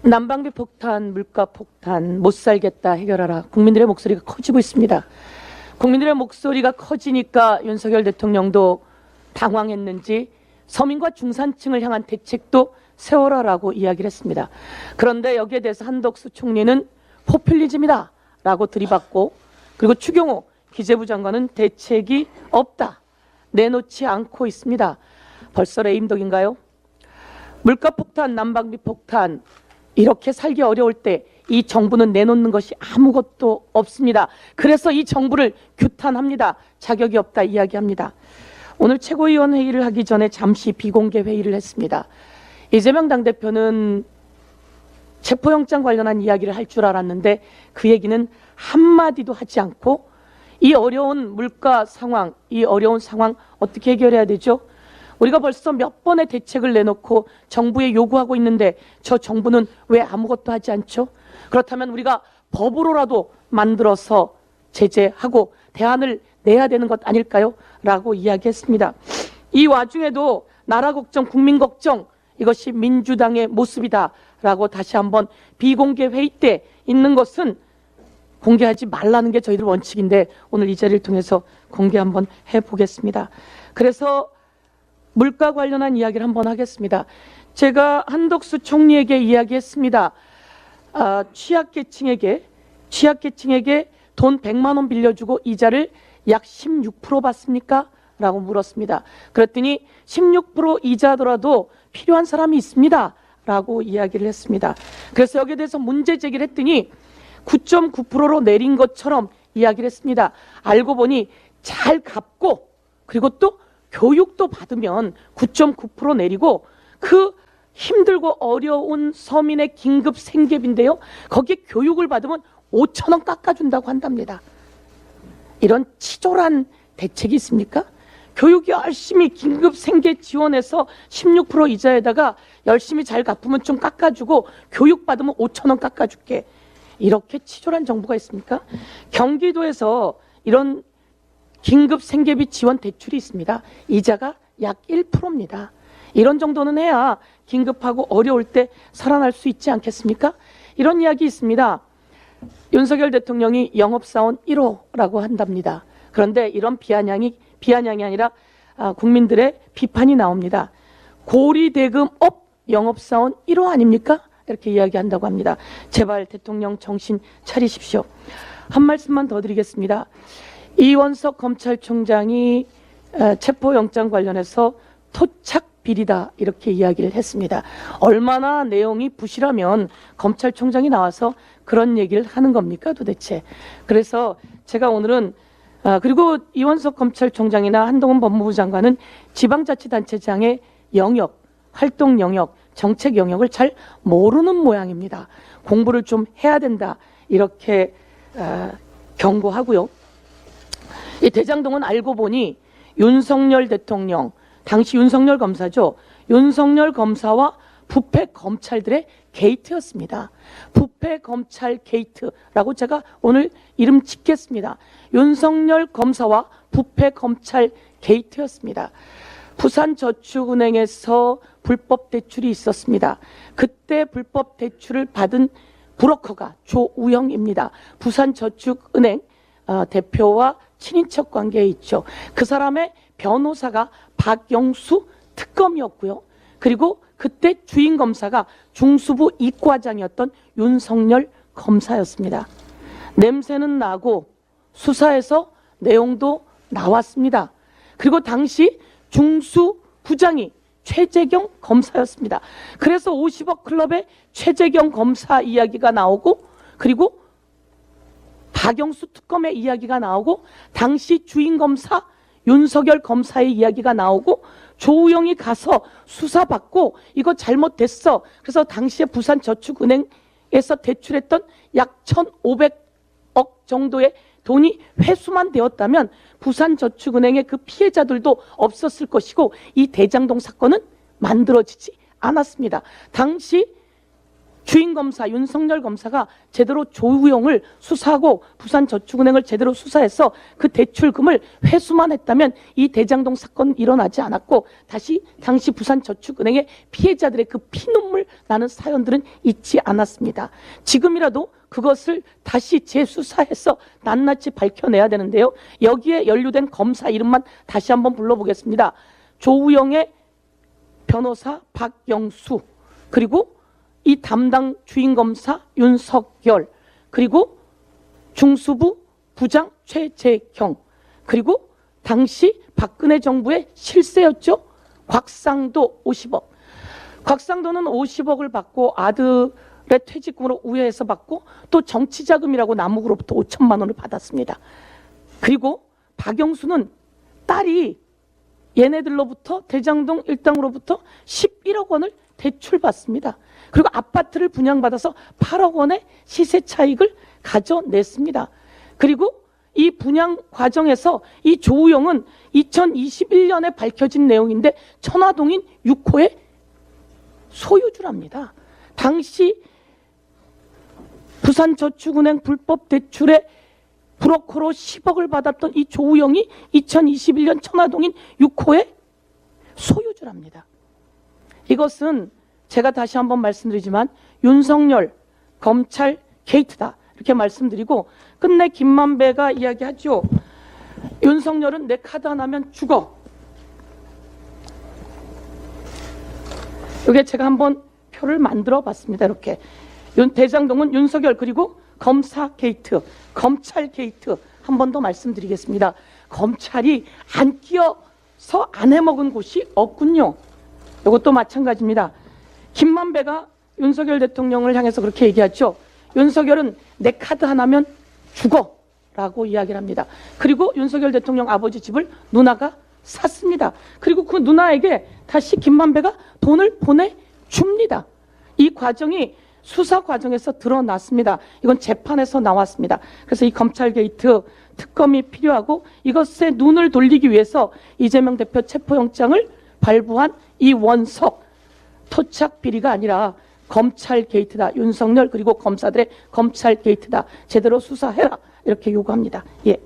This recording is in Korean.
난방비 폭탄, 물가 폭탄, 못 살겠다 해결하라. 국민들의 목소리가 커지고 있습니다. 국민들의 목소리가 커지니까 윤석열 대통령도 당황했는지 서민과 중산층을 향한 대책도 세워라라고 이야기를 했습니다. 그런데 여기에 대해서 한덕수 총리는 포퓰리즘이다 라고 들이받고, 그리고 추경호 기재부 장관은 대책이 없다, 내놓지 않고 있습니다. 벌써 레임덕인가요? 물가 폭탄, 난방비 폭탄, 이렇게 살기 어려울 때 이 정부는 내놓는 것이 아무것도 없습니다. 그래서 이 정부를 규탄합니다. 자격이 없다 이야기합니다. 오늘 최고위원 회의를 하기 전에 잠시 비공개 회의를 했습니다. 이재명 당대표는 체포영장 관련한 이야기를 할 줄 알았는데 그 얘기는 한마디도 하지 않고 이 어려운 물가 상황, 이 어려운 상황 어떻게 해결해야 되죠? 우리가 벌써 몇 번의 대책을 내놓고 정부에 요구하고 있는데 저 정부는 왜 아무것도 하지 않죠? 그렇다면 우리가 법으로라도 만들어서 제재하고 대안을 내야 되는 것 아닐까요? 라고 이야기했습니다. 이 와중에도 나라 걱정, 국민 걱정, 이것이 민주당의 모습이다 라고 다시 한번 비공개 회의 때 있는 것은 공개하지 말라는 게 저희들 원칙인데 오늘 이 자리를 통해서 공개 한번 해보겠습니다. 그래서 물가 관련한 이야기를 한번 하겠습니다. 제가 한덕수 총리에게 이야기했습니다. 취약계층에게 돈 100만 원 빌려주고 이자를 약 16% 받습니까? 라고 물었습니다. 그랬더니 16% 이자더라도 필요한 사람이 있습니다. 라고 이야기를 했습니다. 그래서 여기에 대해서 문제 제기를 했더니 9.9%로 내린 것처럼 이야기를 했습니다. 알고 보니 잘 갚고 그리고 또 교육도 받으면 9.9% 내리고 그 힘들고 어려운 서민의 긴급 생계비인데요. 거기에 교육을 받으면 5천 원 깎아준다고 한답니다. 이런 치졸한 대책이 있습니까? 교육 열심히 긴급 생계 지원해서 16% 이자에다가 열심히 잘 갚으면 좀 깎아주고 교육 받으면 5천 원 깎아줄게. 이렇게 치졸한 정부가 있습니까? 경기도에서 이런 긴급 생계비 지원 대출이 있습니다. 이자가 약 1%입니다. 이런 정도는 해야 긴급하고 어려울 때 살아날 수 있지 않겠습니까? 이런 이야기 있습니다. 윤석열 대통령이 영업사원 1호라고 한답니다. 그런데 이런 비아냥이 아니라 국민들의 비판이 나옵니다. 고리대금업 영업사원 1호 아닙니까? 이렇게 이야기한다고 합니다. 제발 대통령 정신 차리십시오. 한 말씀만 더 드리겠습니다. 이원석 검찰총장이 체포영장 관련해서 토착 비리다 이렇게 이야기를 했습니다. 얼마나 내용이 부실하면 검찰총장이 나와서 그런 얘기를 하는 겁니까 도대체. 그래서 제가 오늘은 그리고 이원석 검찰총장이나 한동훈 법무부 장관은 지방자치단체장의 영역, 활동 영역, 정책 영역을 잘 모르는 모양입니다. 공부를 좀 해야 된다 이렇게 경고하고요. 이 대장동은 알고 보니 윤석열 대통령, 당시 윤석열 검사죠. 윤석열 검사와 부패 검찰들의 게이트였습니다. 부패 검찰 게이트라고 제가 오늘 이름 짓겠습니다. 윤석열 검사와 부패 검찰 게이트였습니다. 부산저축은행에서 불법 대출이 있었습니다. 그때 불법 대출을 받은 브로커가 조우영입니다. 부산저축은행 대표와 친인척 관계에 있죠. 그 사람의 변호사가 박영수 특검이었고요. 그리고 그때 주인 검사가 중수부 이과장이었던 윤석열 검사였습니다. 냄새는 나고 수사에서 내용도 나왔습니다. 그리고 당시 중수부장이 최재경 검사였습니다. 그래서 50억 클럽의 최재경 검사 이야기가 나오고 그리고 박영수 특검의 이야기가 나오고 당시 주인 검사 윤석열 검사의 이야기가 나오고 조우영이 가서 수사받고 이거 잘못됐어. 그래서 당시에 부산저축은행에서 대출했던 약 1,500억 정도의 돈이 회수만 되었다면 부산저축은행의 그 피해자들도 없었을 것이고 이 대장동 사건은 만들어지지 않았습니다. 당시 주인 검사 윤석열 검사가 제대로 조우영을 수사하고 부산저축은행을 제대로 수사해서 그 대출금을 회수만 했다면 이 대장동 사건은 일어나지 않았고 다시 당시 부산저축은행의 피해자들의 그 피눈물 나는 사연들은 있지 않았습니다. 지금이라도 그것을 다시 재수사해서 낱낱이 밝혀내야 되는데요. 여기에 연루된 검사 이름만 다시 한번 불러보겠습니다. 조우영의 변호사 박영수, 그리고 이 담당 주인검사 윤석열, 그리고 중수부 부장 최재경, 그리고 당시 박근혜 정부의 실세였죠. 곽상도 50억. 곽상도는 50억을 받고 아들의 퇴직금으로 우회해서 받고 또 정치자금이라고 남욱으로부터 5천만 원을 받았습니다. 그리고 박영수는 딸이 얘네들로부터 대장동 일당으로부터 11억 원을 대출받습니다. 그리고 아파트를 분양받아서 8억 원의 시세 차익을 가져냈습니다. 그리고 이 분양 과정에서 이 조우영은 2021년에 밝혀진 내용인데 천화동인 6호의 소유주랍니다. 당시 부산저축은행 불법 대출에 브로커로 10억을 받았던 이 조우영이 2021년 천화동인 6호의 소유주랍니다. 이것은 제가 다시 한번 말씀드리지만 윤석열 검찰 게이트다 이렇게 말씀드리고, 끝내 김만배가 이야기하죠. 윤석열은 내 카드 하나면 죽어. 이게 제가 한번 표를 만들어 봤습니다. 이렇게 대장동은 윤석열 그리고 검사 게이트, 검찰 게이트. 한 번 더 말씀드리겠습니다. 검찰이 안 끼어서 안 해먹은 곳이 없군요. 이것도 마찬가지입니다. 김만배가 윤석열 대통령을 향해서 그렇게 얘기하죠. 윤석열은 내 카드 하나면 죽어 라고 이야기를 합니다. 그리고 윤석열 대통령 아버지 집을 누나가 샀습니다. 그리고 그 누나에게 다시 김만배가 돈을 보내줍니다. 이 과정이 수사 과정에서 드러났습니다. 이건 재판에서 나왔습니다. 그래서 이 검찰 게이트 특검이 필요하고, 이것에 눈을 돌리기 위해서 이재명 대표 체포영장을 발부한 이 원석, 토착 비리가 아니라 검찰 게이트다. 윤석열 그리고 검사들의 검찰 게이트다. 제대로 수사해라. 이렇게 요구합니다. 예.